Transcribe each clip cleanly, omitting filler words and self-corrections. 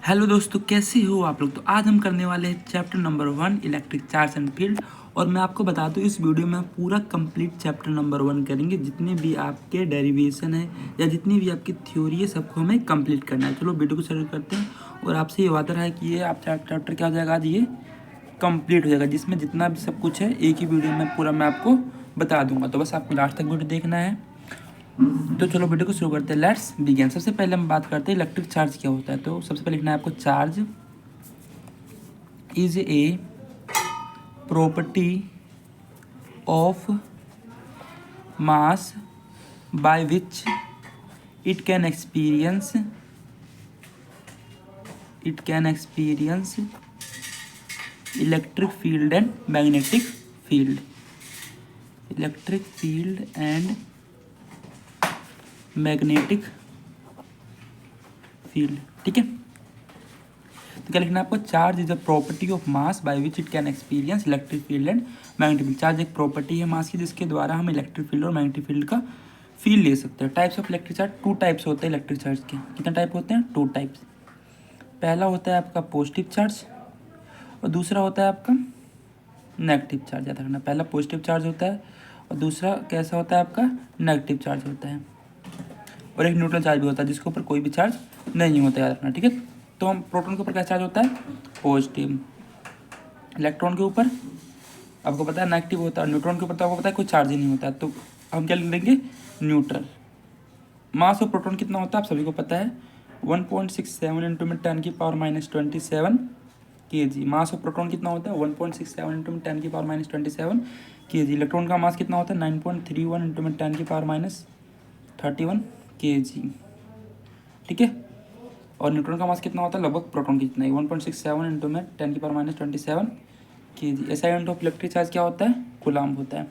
Hello दोस्तों, कैसे हो आप लोग। तो आज हम करने वाले हैं chapter number 1 electric charge and field. और मैं आपको बता दूं, इस वीडियो में पूरा कंप्लीट चैप्टर नंबर 1 करेंगे। जितने भी आपके डेरिवेशन है या जितनी भी आपकी थ्योरी है, सबको हमें कंप्लीट करना है। चलो वीडियो को शुरू करते हैं। और आपसे ये वादा है कि ये आप चैप्टर क्या हो जाएगा, आज ये कंप्लीट हो जाएगा, जिसमें जितना भी सब कुछ है एक ही वीडियो में पूरा मैं आपको बता दूंगा। तो बस आपको लास्ट तक वीडियो देखना है। तो चलो वीडियो को शुरू करते हैं। Let's begin. सबसे पहले हम बात करते हैं इलेक्ट्रिक चार्ज क्या होता है। तो सबसे पहले लिखना है आपको, charge is a property of mass by which it can experience electric field and magnetic field. Electric field and magnetic field, ठीक है। तो क्या लिखना है आपको, charge is a property of mass by which it can experience electric field and magnetic field. Charge एक property है मास की, जिसके द्वारा हम इलेक्ट्रिक फील्ड और मैग्नेटिक फील्ड का फील ले सकते हैं। Types of electric charge, 2 types होते हैं इलेक्ट्रिक चार्ज के। कितने टाइप होते हैं? 2 टाइप्स। पहला होता है आपका पॉजिटिव चार्ज और दूसरा होता है आपका नेगेटिव चार्ज। याद रखना, पहला पॉजिटिव चार्ज होता है और दूसरा कैसा होता है आपका, नेगेटिव चार्ज होता है। और एक न्यूट्रल चार्ज भी होता है, जिसके ऊपर कोई भी चार्ज नहीं होता, याद रखना, ठीक है। तो हम प्रोटॉन के ऊपर क्या चार्ज होता है, पॉजिटिव। इलेक्ट्रॉन के ऊपर आपको पता है नेगेटिव होता है। न्यूट्रॉन के ऊपर तो आपको पता है कोई चार्ज ही नहीं होता है। तो हम क्या लिख देंगे, न्यूट्रल। मास ऑफ प्रोटॉन कितना होता है आप सभी को पता है, 1.67 इंटू में 10 की power -27 kg। Mass of proton कितना होता है, 1.67 इंटू में 10 की पावर -27 kg। इलेक्ट्रॉन का मास कितना होता है, 9.31 इंटू में 10 की पावर -31 kg, ठीक है। और न्यूट्रॉन का मास कितना होता है, लगभग प्रोटॉन की जितना ही, 1.67 इंटू में 10 की power -27 kg। SI unit of electric charge क्या होता है, कूलाम होता है।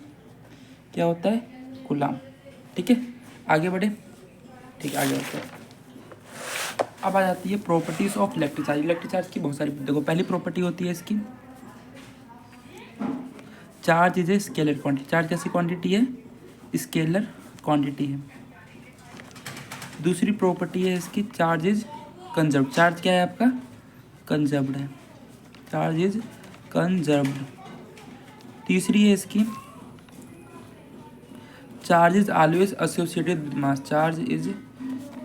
क्या होता है, कूलाम, ठीक है। आगे बढ़े, ठीक है, आगे बढ़ते हैं। अब आ जाती है properties of electric charge. Electric charge की बहुत सारी, देखो पहली प्रॉपर्टी होती है इसकी, charge is a scalar quantity. Charge कैसी क्वांटिटी है, स्केलर क्वांटिटी है। दूसरी प्रॉपर्टी है इसकी, चार्ज इज कंजर्व्ड। चार्ज क्या है आपका, कंजर्व्ड है। Charge is conserved. तीसरी है इसकी, charge is always associated with mass. Charge is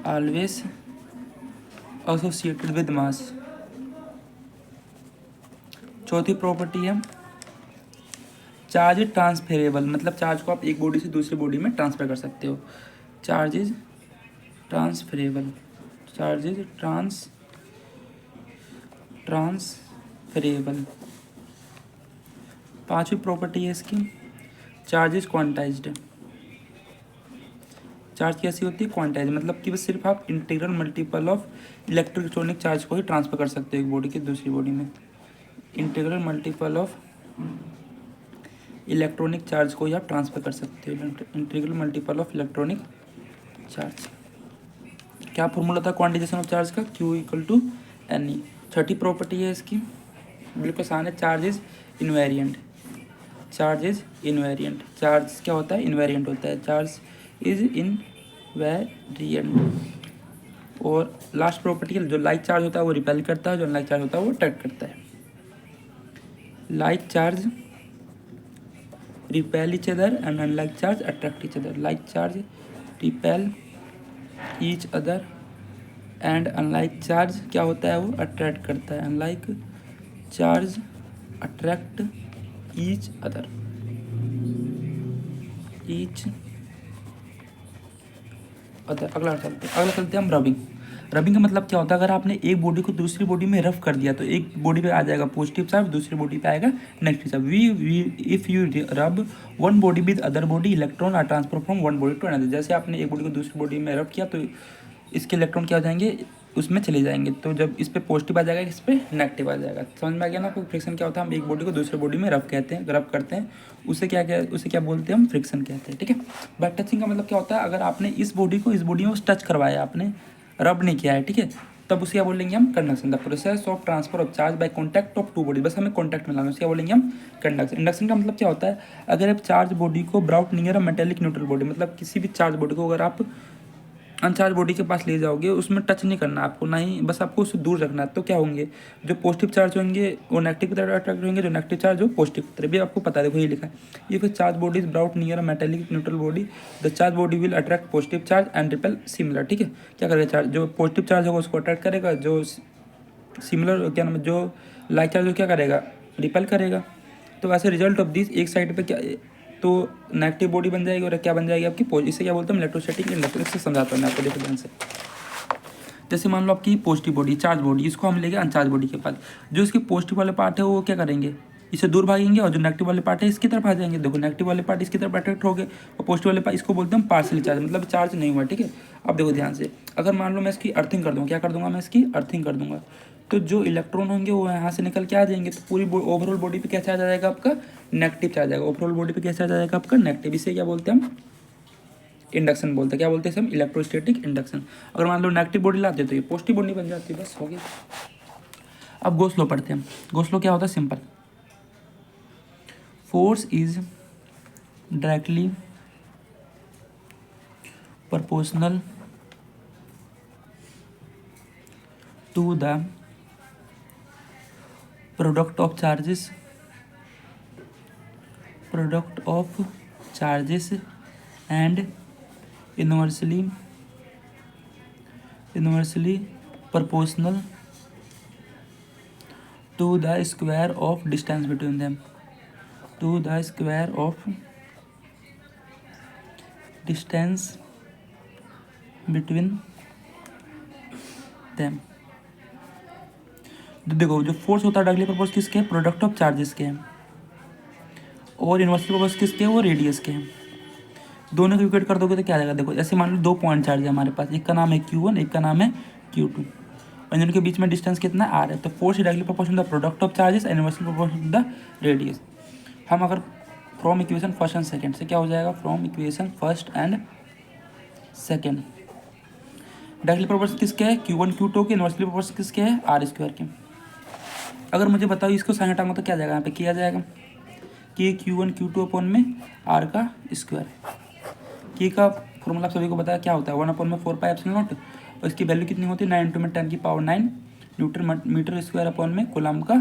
always associated with mass. चौथी प्रॉपर्टी है, चार्ज इज ट्रांसफरेबल। मतलब चार्ज को आप एक बॉडी से दूसरी बॉडी में ट्रांसफर कर सकते हो। Charge is transferable. Charge is transferable. पांचवी प्रॉपर्टी है इसकी, चार्ज इज क्वांटाइज्ड। चार्ज कैसी होती है, क्वांटाइज। मतलब कि बस सिर्फ आप integral multiple of electronic charge को ही ट्रांसफर कर सकते हो एक बॉडी की दूसरी बॉडी में। Integral multiple of electronic charge को ही आप ट्रांसफर कर सकते हो। Integral multiple of electronic charge. क्या फॉर्मूला था क्वांटाइजेशन ऑफ चार्ज का, Q=NE। छठी प्रॉपर्टी है इसकी, बिल्कुल आसान है, charge is invariant. Charge is invariant. Charge क्या होता है, इनवेरिएंट होता है। Charge is invariant. और लास्ट प्रॉपर्टी, जो लाइक चार्ज होता है वो रिपेल करता है, जो अनलाइक चार्ज होता है वो अट्रैक्ट करता है। Like charge repel each other and unlike charge attract each other. Like charge repel each other and unlike charge क्या होता है, वो अट्रैक्ट करता है। Unlike charge attract each other, each other. अगला चलते हैं हम, रबिंग। रबिंग का मतलब क्या होता है, अगर आपने एक बॉडी को दूसरी बॉडी में रफ कर दिया तो एक बॉडी पे आ जाएगा पॉजिटिव चार्ज, दूसरी बॉडी पे आएगा negative charge. We if you rub one body with other body, electron are transfer from one body to another. जैसे आपने एक बॉडी को दूसरी बॉडी में रब किया तो इसके इलेक्ट्रॉन क्या हो जाएंगे, उसमें चले जाएंगे। तो जब इस पे पॉजिटिव आ जाएगा, इस पे नेगेटिव आ जाएगा। समझ में आ गया ना आपको। फ्रिक्शन क्या होता है, हम एक बॉडी को दूसरे बॉडी में रब करते हैं, उसे क्या बोलते हैं हम, फ्रिक्शन कहते हैं, ठीक है। बट टचिंग का मतलब क्या होता है, अगर आपने इस बॉडी को इस बॉडी में टच करवाया, आपने रब नहीं किया है, ठीक है, तब उसे क्या बोलेंगे हम, conduction. The process of transfer of charge by contact of two body. बस हमें कॉन्टैक्ट में लाना, उसे क्या बोलेंगे हम, कंडक्शन। इंडक्शन का मतलब क्या होता है, अगर आप चार्ज बॉडी को brought near a metallic neutral body, मतलब किसी भी चार्ज बॉडी को अगर आप अनचार्ज बॉडी के पास ले जाओगे, उसमें टच नहीं करना आपको, ना ही बस आपको उससे दूर रखना है। तो क्या होंगे, जो पॉजिटिव चार्ज होंगे वो नेगेटिव की तरफ अट्रैक्ट होंगे, जो नेगेटिव चार्ज हो पॉजिटिव की तरफ। भी आपको पता है, देखो ये लिखा है, ये फिर charge body is brought near a metallic neutral body, the charge body will attract positive charge and repel similar. ठीक है, क्या करेगा चार्ज, जो पॉजिटिव चार्ज होगा उसको अट्रैक्ट करेगा, जो सिमिलर क्या नाम है, जो लाइक चार्ज हो क्या करेगा, रिपेल करेगा। तो ऐसे रिजल्ट ऑफ दिस, एक साइड पे क्या, तो नेगेटिव बॉडी बन जाएगी और क्या बन जाएगी आपकी, इसे क्या बोलते हैं इलेक्ट्रोस्टैटिक इंडक्शन। इससे समझाता हूँ मैं आपको, देखो ध्यान से। जैसे मान लो आपकी पॉजिटिव बॉडी, चार्ज बॉडी, इसको हम लेंगे अनचार्ज बॉडी के पास। जो इसके पॉजिटिव वाले पार्ट है वो क्या करेंगे, इसे दूर भागेंगे, और जो नेगेटिव वाले पार्ट है इसकी तरफ आ जाएंगे। देखो नेगेटिव वाले पार्ट इसकी तरफ अट्रैक्ट हो गए, और पॉजिटिव वाले पार्ट इसको बोलते हैं पार्शियल चार्ज, मतलब चार्ज नहीं हुआ। ठीक है, अब देखो ध्यान से, अगर मान लो मैं इसकी अर्थिंग कर दूँगा, क्या कर दूंगा मैं, इसकी अर्थिंग कर दूंगा, तो जो इलेक्ट्रॉन होंगे वो यहाँ से निकल के आ जाएंगे, तो पूरी ओवरऑल बॉडी पे क्या चार्ज आ जाएगा आपका, नेगेटिव चार्ज आएगा। ओवरऑल बॉडी पे क्या चार्ज आ जाएगा आपका, नेगेटिव। इसे क्या बोलते हैं हम, इंडक्शन बोलते हैं। क्या बोलते हैं हम, इलेक्ट्रोस्टैटिक इंडक्शन। अगर मान लो नेगेटिव बॉडी लाते तो ये पॉजिटिव बॉडी बन जाती है, बस हो गया। अब गोस लॉ पढ़ते हैं। गोस लॉ क्या होता है, simple, force is directly proportional to the product of charges and inversely proportional to the square of distance between them, to the square of distance between them। देखो जो फोर्स होता है डायरेक्टली प्रोपोर्शनल किसके, product of charges के हैं, और inversely proportional किसके, वो रेडियस के हैं। दोनों को इक्वेट कर दोगे तो क्या आ जाएगा, देखो ऐसे मान लो दो पॉइंट चार्ज है हमारे पास, एक का नाम है Q1, एक का नाम है Q2, और इन दोनों के बीच में डिस्टेंस कितना R है। तो force directly proportional the product of charges and inversely proportional the radius. हम अगर from equation first and second से क्या हो जाएगा, from equation first and second directly proportional किसके है, Q1 Q2 के, इनवर्सली प्रोपोर्शनल किसके है, R² के। अगर मुझे बताओ इसको साइन हटाऊंगा तो क्या जाएगा, यहाँ पे किया जाएगा कि Q1 Q2 अपॉन में R का स्क्वायर। के का फॉर्मूला आप सभी को बताया क्या होता है, 1/4πε0, और इसकी वैल्यू कितनी होती है, 9 × 10⁹ न्यूटन मीटर स्क्वायर अपॉन में कूलम का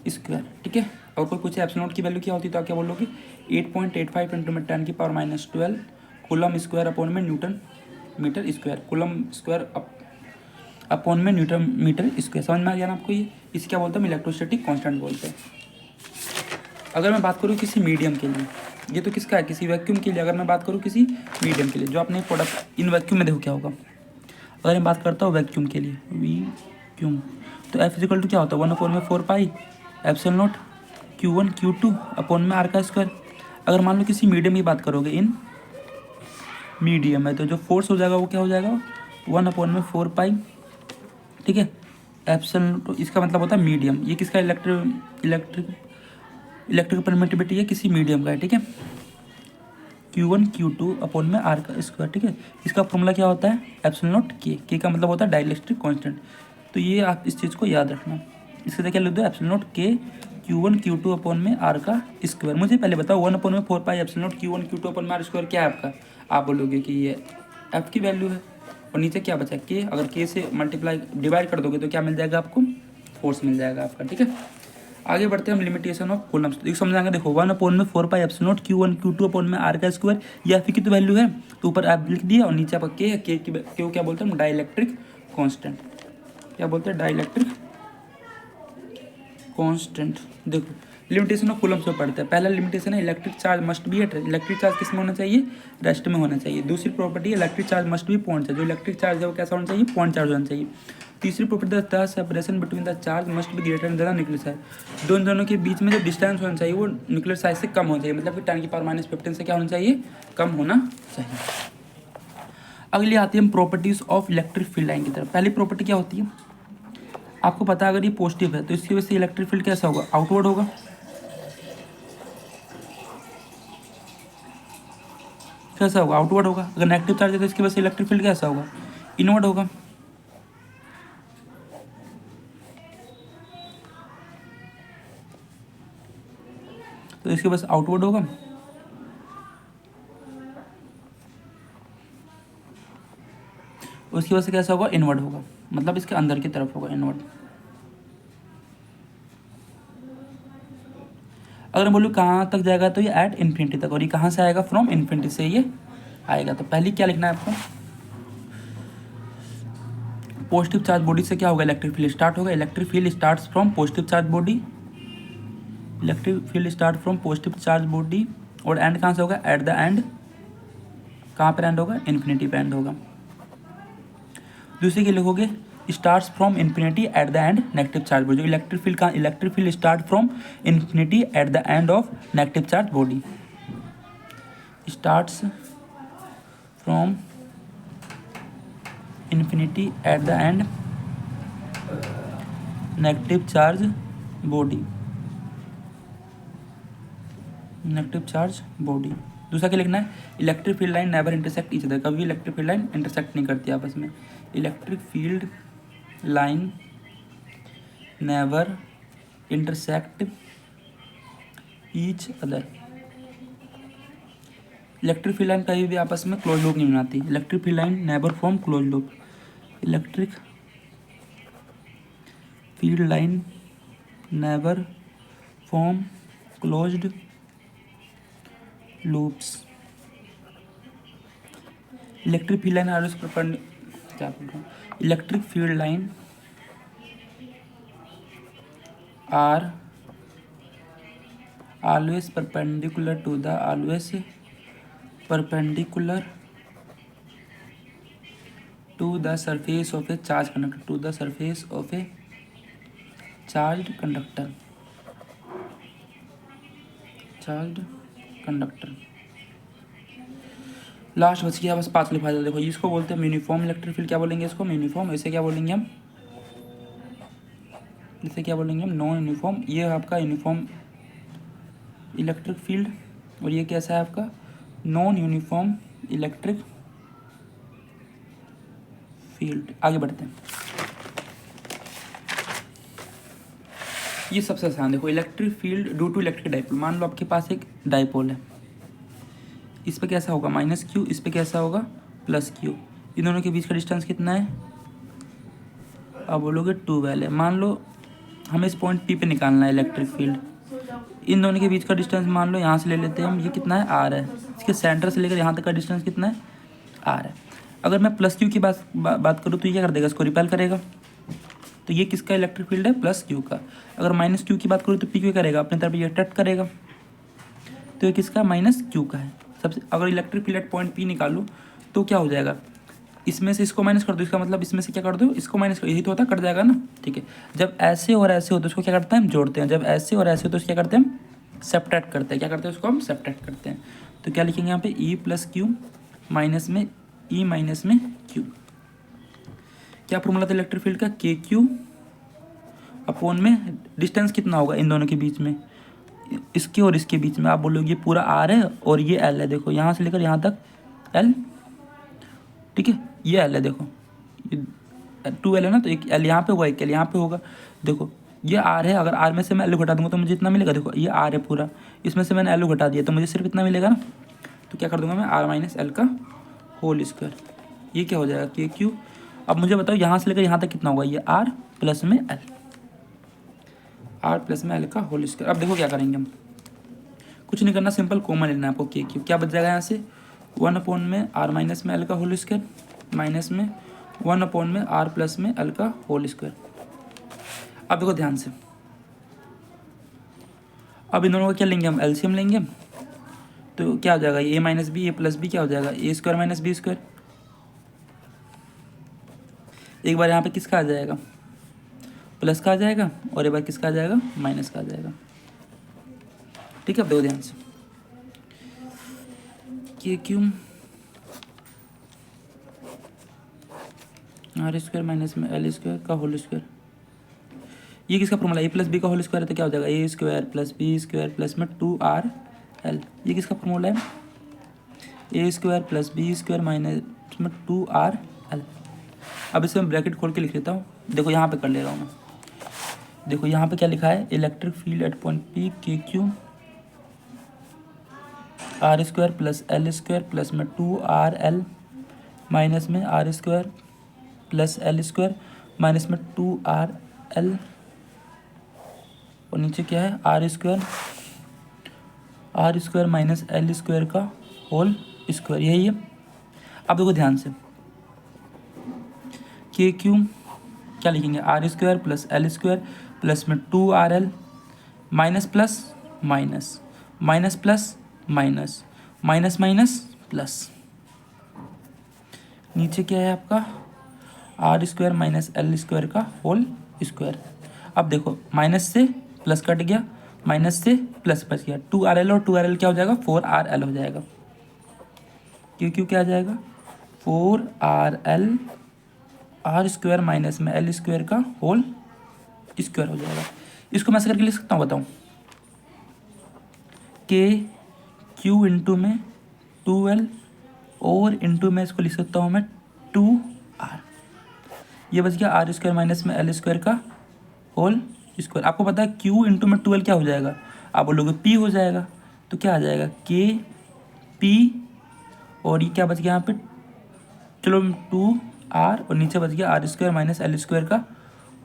स्क्वायर। ठीक है, और कोई पूछे एप्सिलॉन की वैल्यू क्या होती है तो आप क्या बोलोगे, 8.85 × 10⁻12 कूलम स्क्वायर अपॉन में newton metre square, coulomb square upon में न्यूटन मीटर स्क्वायर। समझ में आ गया ना आपको ये, इसे क्या बोलते हैं, इलेक्ट्रोस्टैटिक कांस्टेंट बोलते हैं। अगर मैं बात करूँ किसी मीडियम के लिए, ये तो किसका है, किसी वैक्यूम के लिए, अगर मैं बात करूँ किसी मीडियम के लिए, जो आपने प्रोडक्ट इन वैक्यूम में देखो क्या होगा। अगर मैं बात करता हूँ वैक्यूम के लिए, वैक्यूम, तो F = क्या होता है, 1/4πε0 Q1 Q2 अपॉन में R का स्क्वायर। अगर मान लो किसी मीडियम की बात करोगे, इन मीडियम है, तो जो फोर्स हो जाएगा वो क्या हो जाएगा, 1/4π। ठीक है, एप्सिलॉन, इसका मतलब होता है मीडियम। ये किसका इलेक्ट्रिक परमिटिविटी है, किसी मीडियम का है। ठीक है, Q1 Q2 अपॉन में R का स्क्वायर। ठीक है, इसका फॉर्मूला क्या होता है, एप्सिलॉन के का मतलब होता है डाइलेक्ट्रिक कांस्टेंट। तो ये आप इस चीज़ को याद रखना। इसके जगह लिख दो एप्सिलॉन के Q1 Q2 अपॉन में R का स्क्वायर। मुझे पहले बताओ 1/4π एप्सिलॉन Q1 Q2 अपॉन में R स्क्वायर क्या है आपका, आप बोलोगे कि ये F की वैल्यू है, और नीचे क्या बचा के, अगर के से मल्टीप्लाई डिवाइड कर दोगे तो क्या मिल जाएगा आपको, फोर्स मिल जाएगा आपका। ठीक है, आगे बढ़ते हैं हम लिमिटेशन ऑफ कूलम्स। देखो समझाएंगे, देखो 1/4π एप्सिलॉन Q1 Q2 अपॉन में R का स्क्वायर, ये F की तो वैल्यू है, तो ऊपर आप लिख दिया, और नीचे आपका के है, के को क्या बोलते हैं, डाइलेक्ट्रिक कांस्टेंट। क्या बोलते हैं, डाइलेक्ट्रिक कांस्टेंट। देखो लिमिटेशन ऑफ कूलम्स में पढ़ते हैं। पहला लिमिटेशन है electric charge must be at, electric charge किस में होना चाहिए, रेस्ट में होना चाहिए। दूसरी प्रॉपर्टी है electric charge must B point charge, जो इलेक्ट्रिक चार्ज है वो कैसा होना चाहिए, पॉइंट चार्ज होना चाहिए। तीसरी property the separation between the charge must be greater than the nuclear size, दोनों के बीच में जो डिस्टेंस होना चाहिए वो न्यूक्लियर साइज से कम होना चाहिए, मतलब कि 10⁻⁻15 से क्या होना चाहिए, कम होना चाहिए। अगली आती है हम properties of electric field line की तरफ। पहली प्रॉपर्टी क्या होती है, आपको पता है अगर ये पॉजिटिव है तो इसकी वजह से इलेक्ट्रिक फील्ड कैसा होगा, आउटवर्ड होगा। कैसा होगा, आउटवर्ड होगा। अगर नेगेटिव चार्ज है तो इसकी वजह से इलेक्ट्रिक फील्ड कैसा होगा, इनवर्ड होगा। तो इसके वजह से आउटवर्ड होगा। उसकी वजह से कैसा होगा, इनवर्ड होगा, मतलब इसके अंदर की तरफ होगा, इनवर्ड। अगर मैं बोलूँ कहाँ तक जाएगा तो ये एट इन्फिनिटी तक, और ये कहाँ से आएगा, फ्रॉम इन्फिनिटी से ये आएगा। तो पहले क्या लिखना है आपको, पॉजिटिव चार्ज बॉडी से क्या होगा, इलेक्ट्रिक फील्ड स्टार्ट होगा। Electric field starts from positive charge body, electric field start from positive charge body, और एंड कहाँ से होगा, एट द एंड, कहाँ पर एंड होगा, इन्फिनिटी पे एंड होगा। दूसरे के लिखोगे starts from infinity at the end negative charge body. Electric field का, electric field start from infinity at the end of negative charge body, starts from infinity at the end negative charge body, negative charge body. दूसरा क्या लिखना है, electric field line never intersect each other, कभी electric field line intersect नहीं करती आपस में। Electric field line never intersect each other, electric field line कभी भी आपस में क्लोज लूप नहीं बनाती। Electric field line never form close loop, electric field line never form closed loops. Electric field line are क्या बोल रहा हूँ, electric field line are always perpendicular to the, always perpendicular to the surface of a charge conductor, to the surface of a charge conductor, charge conductor. Last बच गया बस पांचवें फायदा, देखो इसको बोलते हैं यूनिफॉर्म इलेक्ट्रिक फील्ड, क्या बोलेंगे इसको, यूनिफॉर्म। इसे क्या बोलेंगे हम, इसे क्या बोलेंगे हम, नॉन यूनिफॉर्म। ये आपका यूनिफॉर्म इलेक्ट्रिक फील्ड, और ये कैसा है आपका, नॉन यूनिफॉर्म इलेक्ट्रिक फील्ड। आगे बढ़ते हैं, ये सबसे आसान, देखो electric field due to electric dipole. मान लो आपके पास एक डाइपोल है, इस पे कैसा होगा, माइनस क्यू, इस पे कैसा होगा, प्लस क्यू। इन दोनों के बीच का डिस्टेंस कितना है, अब बोलोगे 12 है। मान लो हमें इस पॉइंट पी पे निकालना है इलेक्ट्रिक फील्ड, इन दोनों के बीच का डिस्टेंस मान लो यहाँ से ले लेते हैं हम, ये कितना है, आर है। इसके सेंटर से लेकर यहाँ तक का डिस्टेंस कितना है, आर है। अगर मैं प्लस क्यू की बात करूँ तो ये क्या कर देगा, इसको रिपेल करेगा। तो ये किसका इलेक्ट्रिक फील्ड है, प्लस क्यू का। अगर माइनस क्यू की बात करूँ तो पी क्यू करेगा, अपनी तरफ ये अट्रैक्ट करेगा। तो ये किसका, माइनस क्यू का है। सबसे अगर electric field at point P निकालूँ तो क्या हो जाएगा, इसमें से इसको माइनस कर दो, इसका मतलब इसमें से क्या कर दो, इसको माइनस कर, यही तो होता है, कट जाएगा ना, ठीक है। जब ऐसे और ऐसे हो तो उसको क्या करते हैं, हम जोड़ते हैं। जब ऐसे और ऐसे हो तो उसको क्या करते हैं, हम सब्ट्रैक्ट करते हैं। क्या करते हैं, उसको हम सब्ट्रैक्ट करते हैं। तो क्या लिखेंगे यहाँ पे, ई प्लस क्यू माइनस में ई माइनस में क्यू। क्या फॉर्मूला था इलेक्ट्रिक फील्ड का, के क्यू अपॉन में डिस्टेंस कितना होगा इन दोनों के बीच में, इसके और इसके बीच में। आप बोलोगे ये पूरा आर है और ये एल है, देखो यहाँ से लेकर यहाँ तक एल, ठीक है, ये एल है, देखो ये 2 एल है ना, तो एक एल यहाँ पे होगा, एक एल यहाँ पे होगा। देखो ये आर है, अगर आर में से मैं एल घटा दूंगा तो मुझे इतना मिलेगा। देखो ये आर है पूरा, इसमें से मैंने एल घटा दिया तो मुझे सिर्फ इतना मिलेगा ना। तो क्या कर दूंगा मैं, आर माइनस एल का होल स्क्वायर। ये क्या हो जाएगा, के क्यू। अब मुझे बताओ यहाँ से लेकर यहाँ तक कितना होगा, ये आर प्लस में एल, आर प्लस में एल का होल स्क्वायर। अब देखो क्या करेंगे हम, कुछ नहीं करना, सिंपल कॉमन लेना है आपको, के क्यू। क्या बच जाएगा यहाँ से, 1 में आर माइनस में एल का होल स्क्वायर माइनस में 1 में आर प्लस में एल का होल स्क्वायर। अब देखो ध्यान से, अब इन दोनों का क्या लेंगे हम, एलसीएम लेंगे। तो क्या हो जाएगा, ए माइनस बी, ए प्लस बी क्या हो जाएगा, A square minus B square. एक बार यहाँ पे किसका आ जाएगा, प्लस का आ जाएगा, और एक बार किसका आ जाएगा, माइनस का आ जाएगा, ठीक है। अब देखो ध्यान से, K Q R square minus में एल स्क्वायर का होल स्क्वायर। ये किसका फॉर्मूला, ए प्लस बी का होल स्क्वायर है, तो क्या हो जाएगा, A square plus B square plus में 2r एल। ये किसका फॉर्मूला है, A square plus B square minus में 2r एल। अब इसे मैं ब्रैकेट खोल के लिख लेता हूँ, देखो यहाँ पे कर ले रहा हूँ मैं। देखो यहाँ पे क्या लिखा है, electric field at point P K Q R square plus L square plus में 2r एल माइनस में R square plus L square minus में 2RL और नीचे क्या है R square minus L square का होल स्क्वायर, यही है। अब देखो ध्यान से के क्यू क्या लिखेंगे R square plus L square plus में 2RL minus plus minus minus plus minus minus minus plus, नीचे क्या है आपका R square minus L square का होल स्क्वायर। अब देखो माइनस से प्लस कट गया, माइनस से प्लस बच गया, 2RL और 2RL क्या हो जाएगा 4RL हो जाएगा। क्यों क्यों क्या आ जाएगा 4RL आर स्क्वायर माइनस में एल स्क्वायर का होल स्क्वायर हो जाएगा। इसको मैं ऐसे करके लिख सकता हूँ, बताऊँ के क्यू इंटू में 2L और इंटू में इसको लिख सकता हूँ मैं 2R, ये बच गया आर स्क्वायर माइनस में एल स्क्वायर का होल स्क्वायर। आपको पता है क्यू इंटू में 2L क्या हो जाएगा, आप बोलोगे पी हो जाएगा, तो क्या आ जाएगा के पी और ये क्या बच गया यहाँ पे चलो 2R और नीचे बच गया R square minus L square का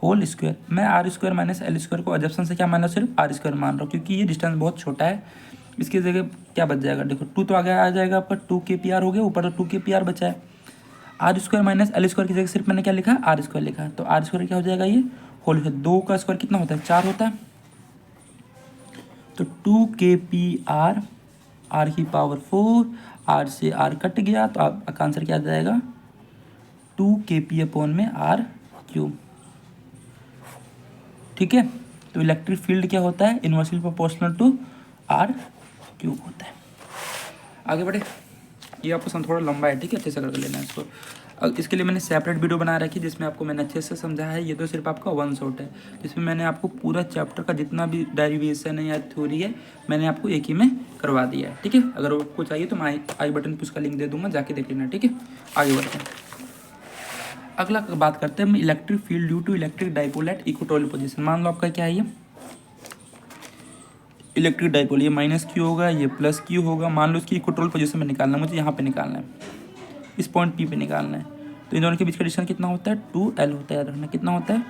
होल स्क्वायर। मैं R square minus L square को अजप्शन से क्या मान रहा हूँ, सिर्फ आर स्क्वायर मान रहा हूँ क्योंकि ये डिस्टेंस बहुत छोटा है। इसकी जगह क्या बच जाएगा, देखो 2 तो आगे आ जाएगा आपका 2kpr हो गया, ऊपर तो 2kpr बचा है। R square minus L square की जगह सिर्फ मैंने क्या लिखा है आर स्क्वायर लिखा है, तो आर स्क्वायर क्या हो जाएगा ये होल स्क्वायर। 2 का स्क्वायर कितना होता है 4 होता है, तो 2kpr आर की पावर 4, आर से आर कट गया तो आपका आंसर क्या आ जाएगा 2kp अपॉन में आर क्यूब। ठीक है, तो इलेक्ट्रिक फील्ड क्या होता है inversely proportional to R cube होता है। आगे बढ़े, ये आपको थोड़ा लंबा है, ठीक है, अच्छे से करके लेना है इसको। इसके लिए मैंने सेपरेट वीडियो बना रखी है जिसमें आपको मैंने अच्छे से समझाया है। ये तो सिर्फ आपका वन शॉट है, जिसमें मैंने आपको पूरा चैप्टर का जितना भी डेरिवेशन है या थ्योरी है मैंने आपको एक ही में करवा दिया है। ठीक है, अगर आपको चाहिए तो मैं आई बटन पे उसका लिंक दे दूंगा, जाके देख लेना। ठीक है, आगे बढ़ते हैं। अगला बात करते हैं हम electric field due to electric dipole at equatorial position. मान लो आपका क्या है ये इलेक्ट्रिक डाइपोल, ये माइनस क्यू होगा, ये प्लस क्यू होगा। मान लो इसकी इक्वेटोरियल पोजीशन में निकालना है मुझे, यहाँ पे निकालना है, इस पॉइंट पी पे निकालना है। तो इन दोनों के बीच का डिस्टेंस कितना होता है 2L होता है, याद रखना कितना होता है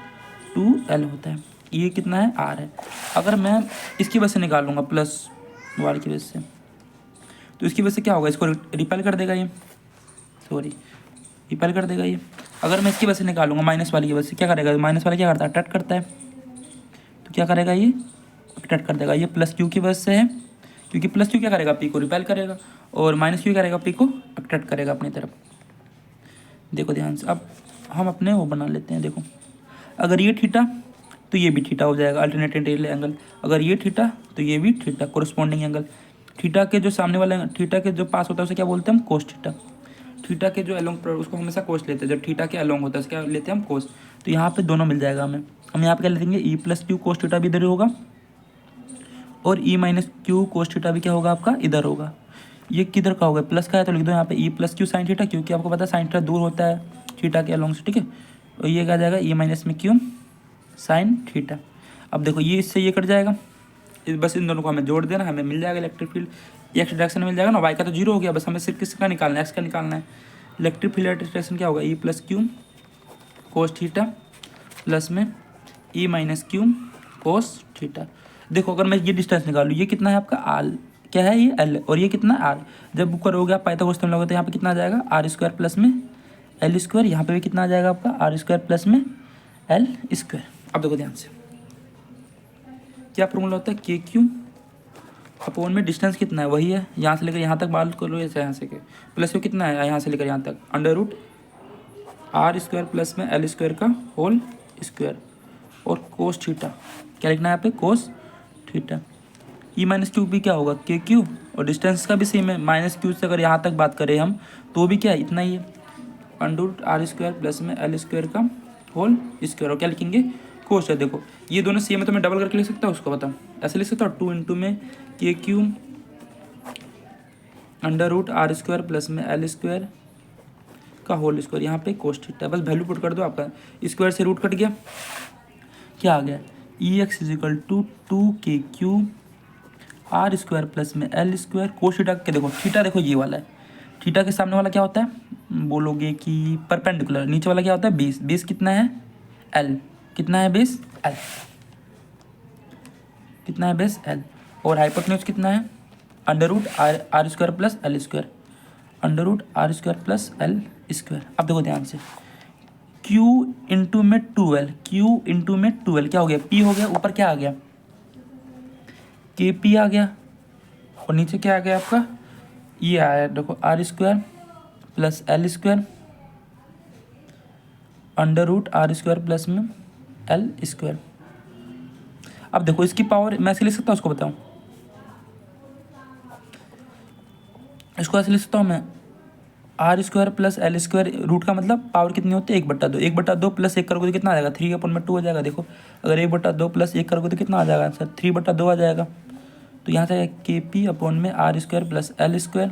2L होता है। ये कितना है R है। अगर मैं इसकी वजह से निकालूंगा प्लस वाले की वजह से, तो इसकी वजह से क्या होगा इसको रिपेल कर देगा ये, सॉरी रिपेल कर देगा ये। अगर मैं इसकी वजह से निकालूंगा माइनस वाली की वजह से, क्या करेगा माइनस वाला क्या करता है अट्रैक्ट करता है, तो क्या करेगा ये अट्रैक्ट कर देगा। ये प्लस क्यू की वजह से है क्योंकि प्लस क्यू क्या करेगा पी को रिपेल करेगा और माइनस क्यू करेगा पी को अट्रैक्ट करेगा अपनी तरफ। देखो ध्यान से, अब हम अपने वो बना लेते हैं। देखो अगर ये थीटा तो ये भी थीटा हो जाएगा अल्टरनेटिव एंगल, अगर ये थीटा तो ये भी थीटा कोरस्पॉन्डिंग एंगल। थीटा के जो सामने वाला थीटा के जो पास होता है उसे क्या बोलते हैं हम कोस थीटा। थीटा के जो अलोंग उसको हमेशा कोस लेते हैं, जब थीटा के अलोंग होता है क्या लेते हैं हम कोस। तो यहाँ पे दोनों मिल जाएगा हमें, हम यहाँ पे क्या लेंगे E plus Q cos theta भी इधर होगा और ई माइनस क्यू कोस थीटा भी क्या होगा आपका इधर होगा। ये किधर का होगा प्लस का है तो लिख दो यहाँ पे E plus Q sine theta, क्योंकि आपको पता है साइन थीटा दूर होता है थीटा के अलोंग से। ठीक है, तो ये क्या जाएगा ई माइनस में क्यू साइन थीटा। अब देखो ये इससे ये कट जाएगा, बस इन दोनों को हमें जोड़ देना, हमें मिल जाएगा इलेक्ट्रिक फील्ड। एक्स डायरेक्शन में मिल जाएगा ना, वाई का तो जीरो हो गया, बस हमें सिर्फ किसका निकालना है एक्स का निकालना है। इलेक्ट्रिक फील्ड डायरेक्शन क्या होगा E plus Q cos theta plus में ई माइनस क्यू कोस थीटा। देखो अगर मैं ये डिस्टेंस निकालूँ ये कितना है आपका आल क्या है ये एल और ये कितना आर। जब करोगे आप पाइथागोरस थ्योरम लगाओगे तो यहाँ पे कितना आ जाएगा आर स्क्वायर प्लस में एल स्क्वायर, यहाँ पे भी कितना आ जाएगा आपका आर स्क्वायर प्लस में एल स्क्वायर। अब देखो ध्यान से क्या फॉर्मूला होता है के क्यू अपॉन में डिस्टेंस कितना है वही है, यहाँ से लेकर यहाँ तक बात करो या यहाँ से के प्लस में कितना है यहाँ से लेकर यहाँ तक under root R square plus में एल स्क्वायर का होल स्क्वायर और कोस थीटा। क्या लिखना है यहाँ पे cos theta. E minus Q भी क्या होगा के क्यू और डिस्टेंस का भी सेम है, माइनस क्यू से अगर यहाँ तक बात करें हम तो भी क्या है इतना ही है under root R square plus में एल स्क्वायर का होल स्क्वायर। और क्या लिखेंगे कोस है। देखो ये दोनों सेम है तो मैं डबल करके लिख सकता हूँ उसको, बता ऐसे लिख सकता हूँ 2 इंटू में K Q under root R square plus में एल स्क्वायर का होल स्क्वायर, यहाँ पे कोस थीटा। बस वैल्यू पुट कर दो, आपका स्क्वायर से रूट कट गया, क्या आ गया E X equal to 2kq R² plus में एल स्क्वायर कोस थीटा के। देखो थीटा देखो ये वाला है, थीटा के सामने वाला क्या होता है बोलोगे कि परपेंडिकुलर, नीचे वाला क्या होता है बेस, बेस कितना है एल, कितना है बेस एल, कितना है बेस एल, और हाइपोटेन्यूज कितना है under root R square plus L square, under root R square plus L square. अब देखो ध्यान से, Q इंटू में 12, Q इंटू में 12 क्या हो गया P हो गया, ऊपर क्या आ गया KP आ गया, और नीचे क्या आ गया आपका ये आया देखो R square plus L square under root R square plus में एल स्क्वायर। अब देखो इसकी पावर मैं ऐसे लिख सकता हूँ, उसको बताऊँ, इसको ऐसे लिख सकता हूँ मैं, R square plus L square, root का मतलब पावर कितनी होती है 1/2, 1/2 प्लस 1 करोगे तो कितना आ जाएगा 3/2 हो जाएगा। देखो अगर 1/2 प्लस 1 करोगे तो कितना आ जाएगा आंसर 3/2 आ जाएगा। तो यहाँ से के पी अपॉन में R square plus L square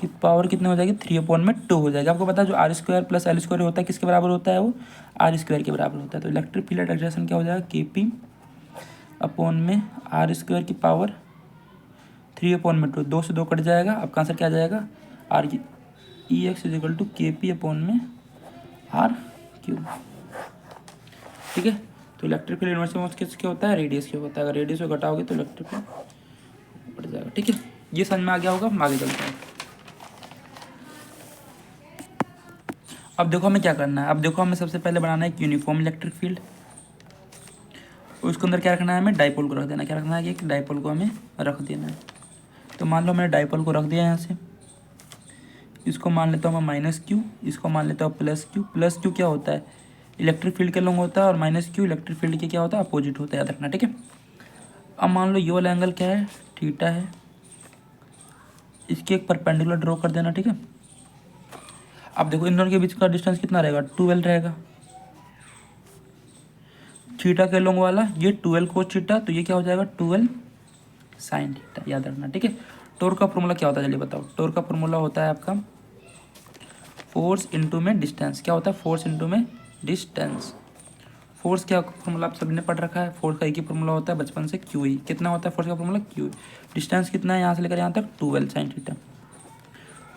की पावर कितनी हो जाएगी 3/2 हो जाएगी। आपको पता है जो R square plus L square होता है किसके बराबर होता है, वो आर स्क्वायर के बराबर होता है। तो इलेक्ट्रिक फील्ड एट्रैक्शन क्या हो जाएगा के पी अपॉन में आर स्क्वायर की पावर 3/2, 2 से 2 कट जाएगा, आपका आंसर क्या आ जाएगा आर की ई एक्स इज इक्वल टू के पी अपॉन में आर क्यूब। ठीक है, तो इलेक्ट्रिक फील्ड इनवर्स में किसके होता है रेडियस के होता है, अगर रेडियस को घटाओगे तो इलेक्ट्रिक फील्ड बढ़ जाएगा। ठीक है, ये समझ में आ गया होगा, हम आगे चलते हैं। अब देखो हमें क्या करना है, अब देखो हमें सबसे पहले बनाना है एक यूनिफॉर्म इलेक्ट्रिक फील्ड, उसके अंदर क्या रखना है हमें डाइपोल को रख देना, क्या रखना है कि डाइपोल को हमें रख देना है। तो मान लो मैंने डाइपोल को रख दिया यहाँ से, इसको मान लेता हूँ मैं -Q, इसको मान लेता हूँ +Q। +Q क्या होता है इलेक्ट्रिक फील्ड के लॉन्ग होता है, और -Q इलेक्ट्रिक फील्ड के क्या होता है अपोजिट होता है, याद रखना। ठीक है, अब मान लो ये वाला एंगल क्या है थीटा है, इसकी एक परपेंडिकुलर ड्रॉ कर देना। ठीक है, अब देखो इन दोनों के बीच का डिस्टेंस कितना रहेगा 12 रहेगा, थीटा के लॉन्ग वाला ये 12 कोस थीटा, तो ये क्या हो जाएगा 12 साइन थीटा, याद रखना। ठीक है, टॉर्क का फॉर्मूला क्या होता है चलिए बताओ, टॉर्क का फॉर्मूला होता है आपका फोर्स इनटू में डिस्टेंस, क्या होता है फोर्स इनटू में डिस्टेंस। फोर्स क्या फॉर्मूला आप सभी ने पढ़ रखा है, फोर्स का एक ही फॉर्मूला होता है बचपन से क्यू ही, कितना होता है फोर्स का फॉर्मूला क्यू। डिस्टेंस कितना है यहाँ से लेकर यहाँ तक 12 sine theta,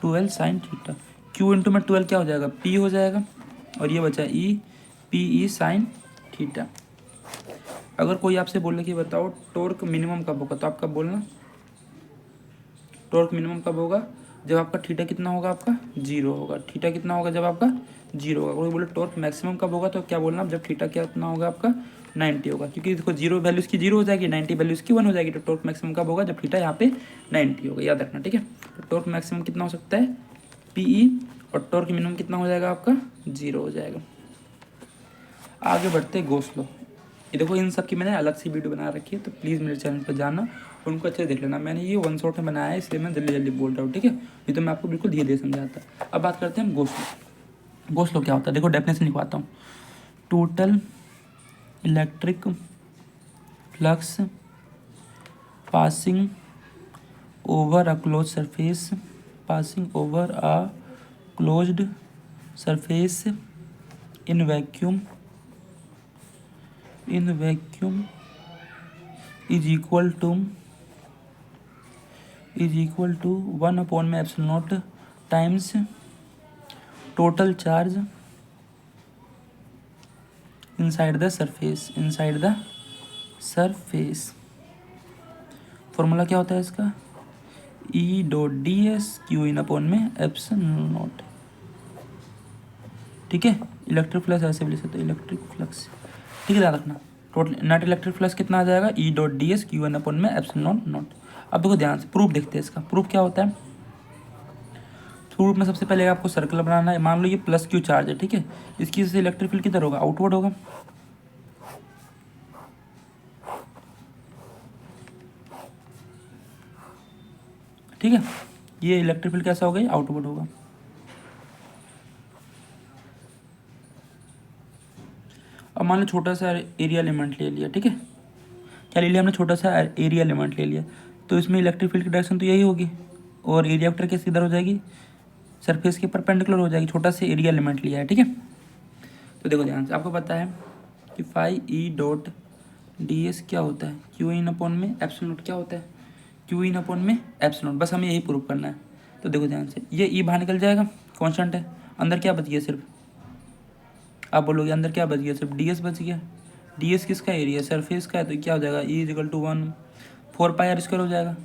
12 sine theta. Q into में 12 क्या हो जाएगा पी हो जाएगा, और ये बचा E P E sine theta. अगर कोई आपसे बोले कि बताओ टॉर्क मिनिमम कब होगा, तो आप कब बोलना टॉर्क मिनिमम कब होगा, जब आपका थीटा कितना होगा आपका 0 होगा, थीटा कितना होगा जब आपका 0 होगा। कोई बोले टॉर्क मैक्सिमम कब होगा, तो क्या बोलना जब थीटा कितना होगा आपका 90 होगा, क्योंकि देखो 0 वैल्यू इसकी 0 हो जाएगी, 90 वैल्यू इसकी 1 हो जाएगी। तो टॉर्क मैक्सिमम कब होगा जब थीटा यहाँ पे 90 होगा, याद रखना। ठीक है, तो टॉर्क मैक्सिमम कितना हो सकता है पीई, और टॉर्क मिनिमम कितना हो जाएगा आपका 0 हो जाएगा। आगे बढ़ते गॉस लॉ, ये देखो इन सब की मैंने अलग से वीडियो बना रखी है, तो प्लीज़ मेरे चैनल पर जाना और उनको अच्छे से देख लेना। मैंने ये वन शॉट में बनाया है, इसलिए मैं जल्दी जल्दी बोल रहा हूँ। ठीक है, ये तो मैं आपको बिल्कुल धीरे धीरे समझाता। अब बात करते हैं गॉस लॉ। गॉस लॉ क्या होता है, देखो डेफिनेशन लिखवाता हूँ, total electric flux passing over a close surface, passing over a closed surface in vacuum is equal to 1/ε0 times total charge inside the surface। Formula क्या होता है इसका E.ds Q/ε0। ठीक है, इलेक्ट्रिक फ्लक्स ऐसे भी लिख सकते हैं इलेक्ट्रिक फ्लक्स। ठीक है, ध्यान रखना टोटल नेट इलेक्ट्रिक फ्लक्स कितना आ जाएगा E.ds Q/ε0। अब देखो ध्यान से प्रूफ देखते हैं, इसका प्रूफ क्या होता है। प्रूफ में सबसे पहले आपको सर्कल बनाना है, मान लो ये +Q चार्ज है। ठीक है, इसकी वजह से इलेक्ट्रिक फील्ड किधर होगा आउटवर्ड होगा। ठीक है, ये इलेक्ट्रिक फील्ड कैसा होगा आउटवर्ड होगा। अब मान लो छोटा सा एरिया एलिमेंट ले लिया। ठीक है, क्या ले लिया हमने छोटा सा एरिया एलिमेंट ले लिया, तो इसमें इलेक्ट्रिक फील्ड की डायरेक्शन तो यही होगी, और एरिया वेक्टर किस इधर हो जाएगी सरफेस के परपेंडिकुलर हो जाएगी, छोटा सा एरिया एलिमेंट लिया है। ठीक है, तो देखो ध्यान से आपको पता है कि φE.ds क्या होता है Q/ε क्या होता है Q/ε, बस हमें यही प्रूव करना है। तो देखो ध्यान से, ये ई बाहर निकल जाएगा, कांस्टेंट है, अंदर क्या बच गया सिर्फ, आप बोलोगे अंदर क्या बच गया, सिर्फ डी एस बच गया। डी एस किसका एरिया, सरफेस का है, तो क्या हो जाएगा E is equal to 1/4 pi r² हो जाएगा।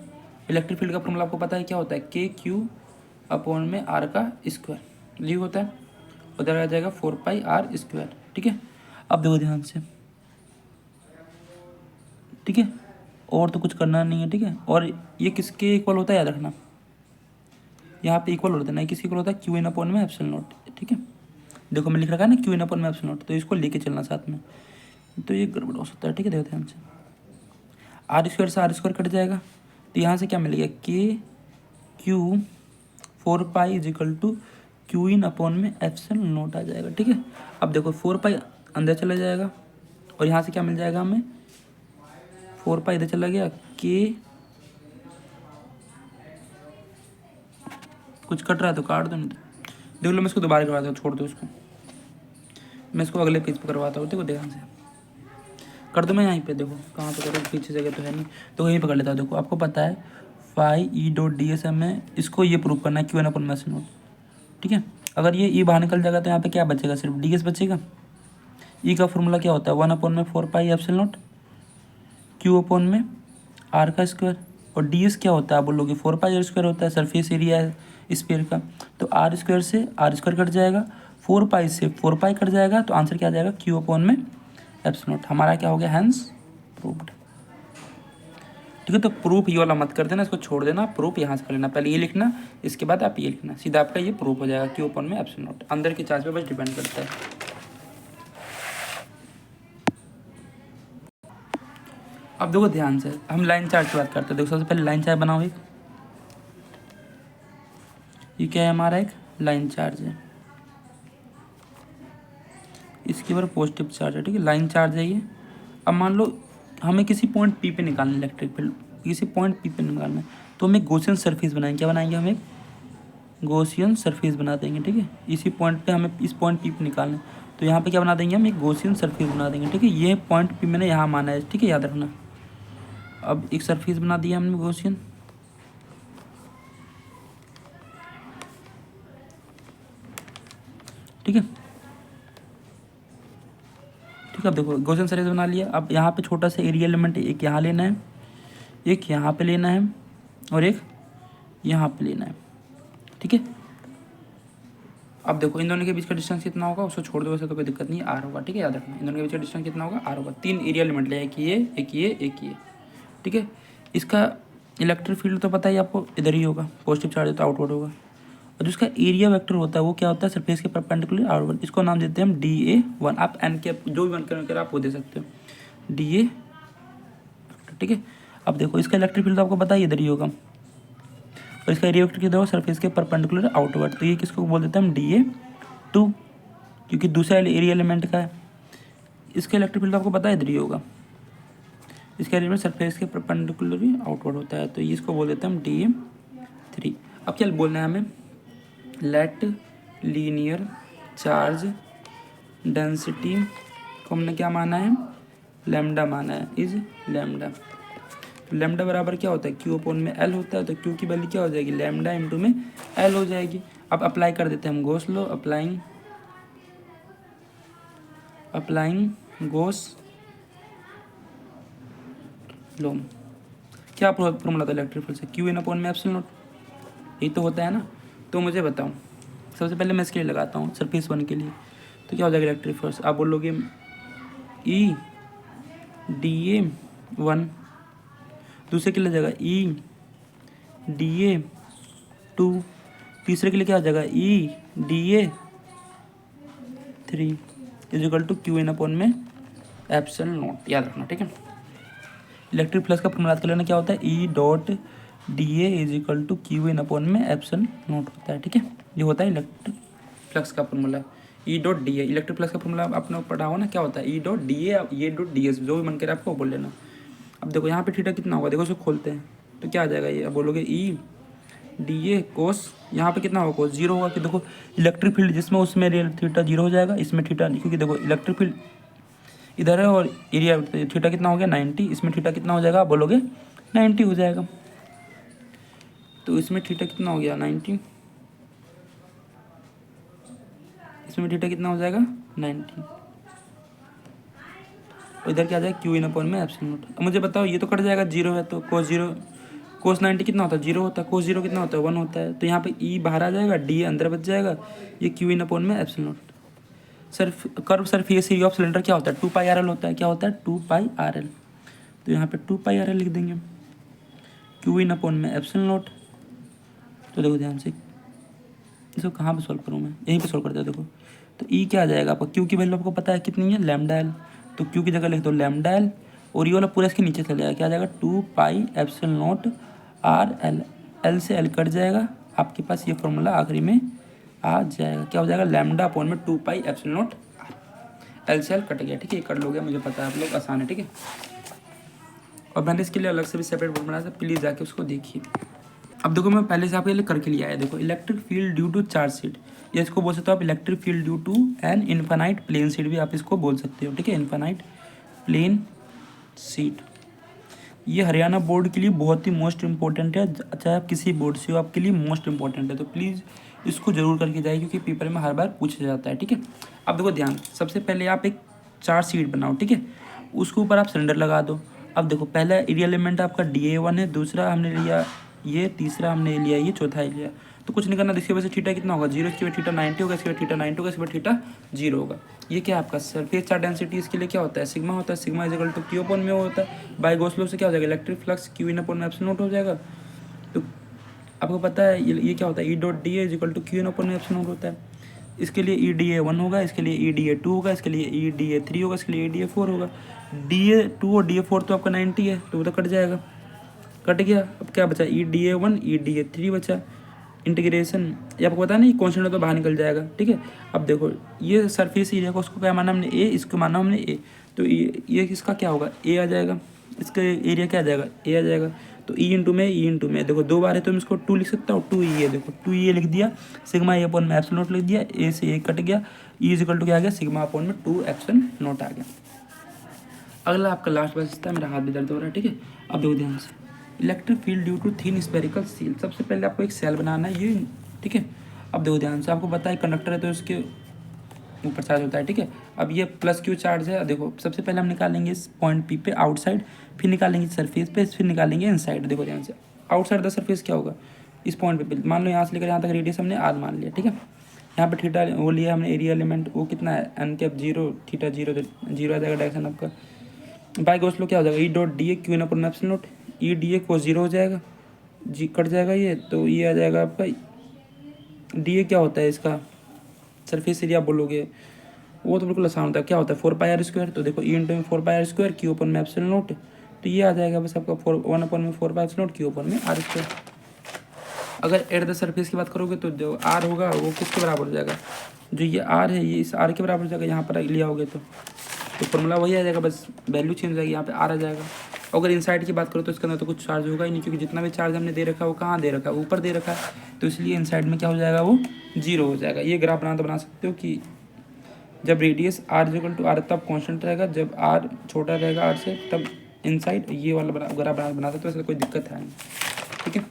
इलेक्ट्रिक फील्ड का फॉर्मूला आपको पता है क्या होता है, के क्यू अपॉन में आर का स्क्वायर, ये होता है, उधर आ जाएगा 4πr²। ठीक है, अब देखो ध्यान से, ठीक है, और तो कुछ करना नहीं है। ठीक है, और ये किसके इक्वल होता है याद रखना, यहाँ पे इक्वल होता है, नहीं किसके इक्वल होता है, क्यू इन अपॉन में एप्सिलॉन नॉट। ठीक है, देखो मैं लिख रखा है ना क्यू इन अपॉन में एप्सिलॉन नॉट, तो इसको लेके चलना साथ में, तो ये गड़बड़ हो सकता है। ठीक है, देखो ध्यान से, r² से r² कट जाएगा, तो यहाँ से क्या मिलेगा, K Q 4π is equal to Q in upon में एप्सिलॉन नॉट आ जाएगा। ठीक है, अब देखो 4π अंदर चला जाएगा, और यहाँ से क्या मिल जाएगा हमें, 4π इधर चला गया, के कुछ कट रहा है तो काट दो, नहीं तो देख लो, मैं इसको दोबारा करवाता हूँ, छोड़ दो इसको, मैं इसको अगले पेज पर करवाता हूँ। देखो ध्यान से कर दो, मैं यहीं पे देखो कहाँ पे करूँ, पीछे जगह तो है नहीं, तो यहीं पकड़ लेता हूँ। देखो आपको पता है phi E dot D S M में इसको ये प्रूव करना है, क्यू एन अपन में नोट। ठीक है, अगर ये ई बाहर निकल जाएगा तो यहाँ पे क्या बचेगा, सिर्फ डी एस बचेगा। ई का फॉर्मूला क्या होता है, 1/4π क्यू अपॉन में आर का स्क्वायर, और डी एस क्या होता है आप बोलोगे, 4πr² होता है, सरफेस एरिया है स्फीयर का, तो r² से r² कट जाएगा, 4π से 4π कट जाएगा, तो आंसर क्या आ जाएगा, क्यू अपॉन में एप्सिलॉन नॉट। हमारा क्या हो गया, हैंस प्रूव्ड। ठीक है, तो प्रूफ ये वाला मत कर देना, इसको छोड़ देना, प्रूफ यहाँ से कर लेना, पहले ये लिखना, इसके बाद आप ये लिखना, सीधा आपका ये प्रूफ हो जाएगा, क्यू अपॉन में एप्सिलॉन नॉट। अंदर के चार्ज पे बस डिपेंड करता है। अब देखो ध्यान से, हम लाइन चार्ज की बात करते हैं। देखो सबसे पहले लाइन चार्ज बनाओ, एक ये क्या है हमारा, एक लाइन चार्ज है, इसके ऊपर पॉजिटिव चार्ज है। ठीक है, लाइन चार्ज है ये। अब मान लो हमें किसी पॉइंट पी पे निकालना है इलेक्ट्रिक फील्ड, किसी पॉइंट पी पे निकालना है, तो हम एक गॉसियन सरफेस बनाएंगे। क्या बनाएंगे, हम एक गॉसियन सरफेस बना देंगे। ठीक है, इसी पॉइंट पे हमें इस पॉइंट पी पे निकालना है, तो यहाँ पे क्या बना देंगे, हम एक गॉसियन सरफेस बना देंगे। ठीक है, ये पॉइंट पी मैंने यहाँ माना है। ठीक है, याद रखना। अब एक सरफेस बना दिया हमने गॉसियन, ठीक है। ठीक है, अब देखो गॉसियन सरफेस बना लिया। अब यहाँ पे छोटा सा एरिया एलिमेंट एक यहाँ लेना है, एक यहाँ पे लेना है, और एक यहाँ पे लेना है। ठीक है, अब देखो इन दोनों के बीच का डिस्टेंस कितना होगा, उसको छोड़ दो, वैसे तो कोई दिक्कत नहीं है, आर होगा। ठीक है, याद रखना, इन दोनों के बीच का डिस्टेंस कितना होगा, आर होगा। 3 एरिया एलिमेंट ले, एक ये, एक ये, एक ये। ठीक है, इसका इलेक्ट्रिक फील्ड तो पता ही आपको, इधर ही होगा, पॉजिटिव चार्ज है तो आउटवर्ड होगा। और जिसका एरिया वेक्टर होता है वो क्या होता है, सरफेस के परपेंडिकुलर आउटवर्ड। इसको नाम देते हैं हम DA1। आप एन के जो भी वन कर आप वो दे सकते हो, DA। ठीक है, अब देखो इसका इलेक्ट्रिक फील्ड तो आपको पता ही इधर ही होगा, और इसका एरिया वेक्टर किधर होगा, सरफेस के परपेंडिकुलर आउटवर्ड। तो ये किसको बोल देते हैं हम, DA2, क्योंकि दूसरा एरिया एलिमेंट का है। इसका इलेक्ट्रिक फील्ड आपको पता है इधर ही होगा, इसका एरिया सरफेस के परपेंडिकुलर आउटवर्ड होता है, तो ये इसको बोल देते हैं हम DA3। अब क्या बोलना है हमें, लेट लीनियर चार्ज डेंसिटी को हमने क्या माना है, लैम्डा माना है, इज लैम्डा। लैम्डा बराबर क्या होता है, क्यू अपॉन में एल होता है, तो क्यू की वैल्यू क्या हो जाएगी, लैम्डा इंटू में एल हो जाएगी। अब अप्लाई कर देते हैं हम Gauss law, applying Gauss law. क्या फॉर्मूला था इलेक्ट्रिक फील्ड से, क्यू इन अपॉन में एप्सिलॉन नॉट, यही तो होता है ना। तो मुझे बताओ, सबसे पहले मैं इसके लिए लगाता हूँ सरफेस 1 के लिए, तो क्या हो जाएगा इलेक्ट्रिक फोर्स, आप बोलोगे ई DA1। दूसरे के लिए जाएगा ई DA2। तीसरे के लिए क्या हो जाएगा, E DA3 is equal to Q in upon में एप्सिलॉन नॉट। याद रखना, ठीक है। इलेक्ट्रिक फ्लक्स का फॉर्मूला कर लेना, क्या होता है, E dot DA is equal to Q in upon में एप्सिलॉन नॉट होता है। ठीक है, ये होता है इलेक्ट्रिक फ्लक्स का formula, E dot DA। Electric flux का फॉर्मूला आपने पढ़ा हो ना, क्या होता है, ई डॉट DA, ये डॉट DS, जो भी मन करे आपको बोल लेना। अब देखो यहाँ पे थीटा कितना होगा, देखो इसको खोलते हैं तो क्या आ जाएगा, ये अब बोलोगे ई DA कोस, यहाँ पे कितना होगा, कोस 0 होगा। कि देखो इलेक्ट्रिक फील्ड जिसमें उसमें रियल थीटा 0 हो जाएगा, इसमें थीटा नहीं, क्योंकि देखो इलेक्ट्रिक फील्ड इधर है और एरिया थीटा कितना हो गया 90, इसमें थीटा कितना हो जाएगा, आप बोलोगे 90 हो जाएगा। तो इसमें थीटा कितना हो गया 19, इसमें थीटा कितना हो जाएगा 19, और इधर क्या आ जाएगा क्यू इन अपॉन में एप्सिलॉन नॉट। अब मुझे बताओ ये तो कट जाएगा, जीरो है तो कोस जीरो, कोस 90 कितना होता है 0 होता है, कोस 0 कितना होता है 1 होता है, तो यहाँ पे ई बाहर आ जाएगा, डी अंदर बच जाएगा, ये क्यू इन अपॉन में epsilon not. Curve surface area of cylinder क्या होता है 2πr_l होता है, क्या होता है 2πr_l, तो यहाँ पे 2πr_l लिख देंगे, क्यू इन अपॉन में एप्सिलॉन नॉट। तो देखो ध्यान से इसको कहाँ पे सॉल्व करूँ मैं, यहीं पे सॉल्व करते हैं। देखो तो ई क्या आ जाएगा आपका, क्यू की वैल्यू आपको पता है कितनी है लैम्डा एल, तो क्यू की जगह लिख दो लैम्डा एल, और ये वाला पूरा इसके नीचे चल जाएगा, क्या आ जाएगा 2πε0r_l, एल से एल कट जाएगा, आपके पास ये फॉर्मूला आखिरी में आ जाएगा, क्या हो जाएगा लैम्डा अपॉन में 2πε0r, एल से एल कट गया। ठीक है, कर लोगे, मुझे पता है आप लोग आसान है। ठीक है, और मैंने इसके लिए अलग से भी सेपरेट बोर्ड बनाया था, प्लीज़ जाके उसको देखिए। अब देखो मैं पहले से आपके लिए करके लिया है। देखो electric field due to charge sheet, या इसको बोल सकते हो आप electric field due to an infinite plane sheet भी आप इसको बोल सकते हो। ठीक है, इनफाइनाइट प्लेन शीट, ये हरियाणा बोर्ड के लिए बहुत ही मोस्ट इंपॉर्टेंट है, चाहे आप किसी बोर्ड से हो आपके लिए मोस्ट इंपॉर्टेंट है, तो प्लीज़ इसको जरूर करके जाइए क्योंकि पेपर में हर बार पूछा जाता है। ठीक है, अब देखो ध्यान, सबसे पहले आप एक चार्ज शीट बनाओ। ठीक है, उसके ऊपर आप सिलेंडर लगा दो। अब देखो पहला एरिया एलिमेंट आपका DA1 है, दूसरा हमने लिया ये, तीसरा हमने लिया ये, चौथा लिया, तो कुछ नहीं करना, इसकी वजह से थीटा कितना होगा 0, इसकी वजह थीटा 90 होगा, इसकी वजह थीटा 90 होगा, इसकी वजह थीटा 0 होगा। ये क्या आपका सरफेस चार्ज डेंसिटी, इसके लिए क्या होता है सिग्मा होता है, sigma is equal to Q upon में होता है, बाय गॉस लॉ से क्या हो जाएगा electric flux Q in upon में एप्सिलॉन नॉट हो जाएगा। तो आपको पता है ये क्या होता है E.dA is equal to Q in upon में एप्सिलॉन नॉट होता है। इसके लिए EDA1 होगा, इसके लिए EDA2 होगा, इसके लिए EDA3 होगा, इसके लिए EDA4 होगा। DA2 और DA4 तो आपका 90 है, तो वो तो कट जाएगा, कट गया। अब क्या बचा EDA1 EDA3 बचा, इंटीग्रेशन ये आपको पता नहीं कॉन्स्टेंट तो बाहर निकल जाएगा। ठीक है, अब देखो ये सरफेस एरिया को उसको क्या माना हमने A, इसको माना हमने A, तो ये इसका क्या होगा A आ जाएगा, इसका एरिया क्या आ जाएगा A आ जाएगा, तो E इंटू में देखो 2 बार है तो मैं इसको 2 लिख सकता हूँ, 2E है, देखो 2E लिख दिया, सिग्मा A अपॉन में एप्सिलॉन नॉट लिख दिया, A से A कट गया, E इज इक्वल टू क्या आ गया सिग्मा अपॉन में 2 एप्सिलॉन नॉट आ गया। अगला आपका लास्ट बचता है, मेरा हाथ भी दर्द हो रहा है। ठीक है, अब देखो ध्यान से, electric field due to thin spherical shell, सबसे पहले आपको एक सेल बनाना है ये। ठीक है, अब देखो ध्यान से, आपको पता है कंडक्टर है तो इसके ऊपर चार्ज होता है। ठीक है, अब ये प्लस क्यू चार्ज है, देखो सबसे पहले हम निकालेंगे इस पॉइंट P पे आउटसाइड, फिर निकालेंगे सरफेस पे, फिर निकालेंगे इनसाइड। देखो ध्यान से, आउटसाइड द सरफेस क्या होगा इस पॉइंट पे, मान लो यहाँ से लेकर यहाँ तक रेडियस हमने आर मान लिया। ठीक है, यहाँ पे थीटा वो लिया हमने एरिया एलिमेंट, वो कितना है एन कैप 0, थीटा 0 आ जाएगा डायरेक्शन आपका। बाय गॉस लॉ क्या हो जाएगा E.dA क्यू इन अपॉन में एप्सिलॉन नॉट, E.dA को 0 हो जाएगा, जी कट जाएगा ये, तो ये आ जाएगा आपका DA क्या होता है इसका सरफेस एरिया बोलोगे, वो तो बिल्कुल आसान होता है, क्या होता है 4πr², तो देखो E इंटू में 4πr² क्यू अपॉन में एप्सिलॉन नॉट, तो ये आ जाएगा बस आपका 1 अपॉन में 4π क्यू अपॉन में r²। अगर एट द सरफेस की बात करोगे तो जो r होगा वो किसके बराबर हो जाएगा, जो ये r है ये इस r के बराबर हो जाएगा, यहाँ पर लिया होगे तो फॉर्मूला वही आ जाएगा, बस वैल्यू चेंज हो जाएगी, यहाँ पे r आ जाएगा। अगर इनसाइड की बात करो तो इसके अंदर तो कुछ चार्ज होगा ही नहीं, क्योंकि जितना भी चार्ज हमने दे रखा है वो कहाँ दे रखा है ऊपर दे रखा है, तो इसलिए इनसाइड में क्या हो जाएगा वो 0 हो जाएगा। ये ग्राफ बना तो बना सकते हो कि जब रेडियस r तब कांस्टेंट रहेगा, जब r छोटा रहेगा r से तब इनसाइड ये वाला ग्राफ बना सकते हो, इसमें कोई दिक्कत है नहीं। ठीक है,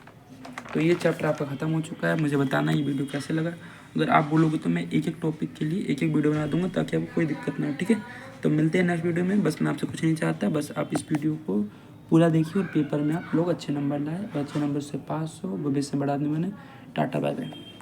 तो ये चैप्टर आपका ख़त्म हो चुका है। मुझे बताना ये वीडियो कैसे लगा, अगर आप बोलोगे तो मैं एक एक टॉपिक के लिए एक एक वीडियो बना दूंगा ताकि आपको कोई दिक्कत ना हो। ठीक है, तो मिलते हैं नेक्स्ट वीडियो में। बस मैं आपसे कुछ नहीं चाहता, बस आप इस वीडियो को पूरा देखिए और पेपर में आप लोग अच्छे नंबर लाए और अच्छे नंबर से पास हो, भविष्य बढ़ाने में। Tata bye bye.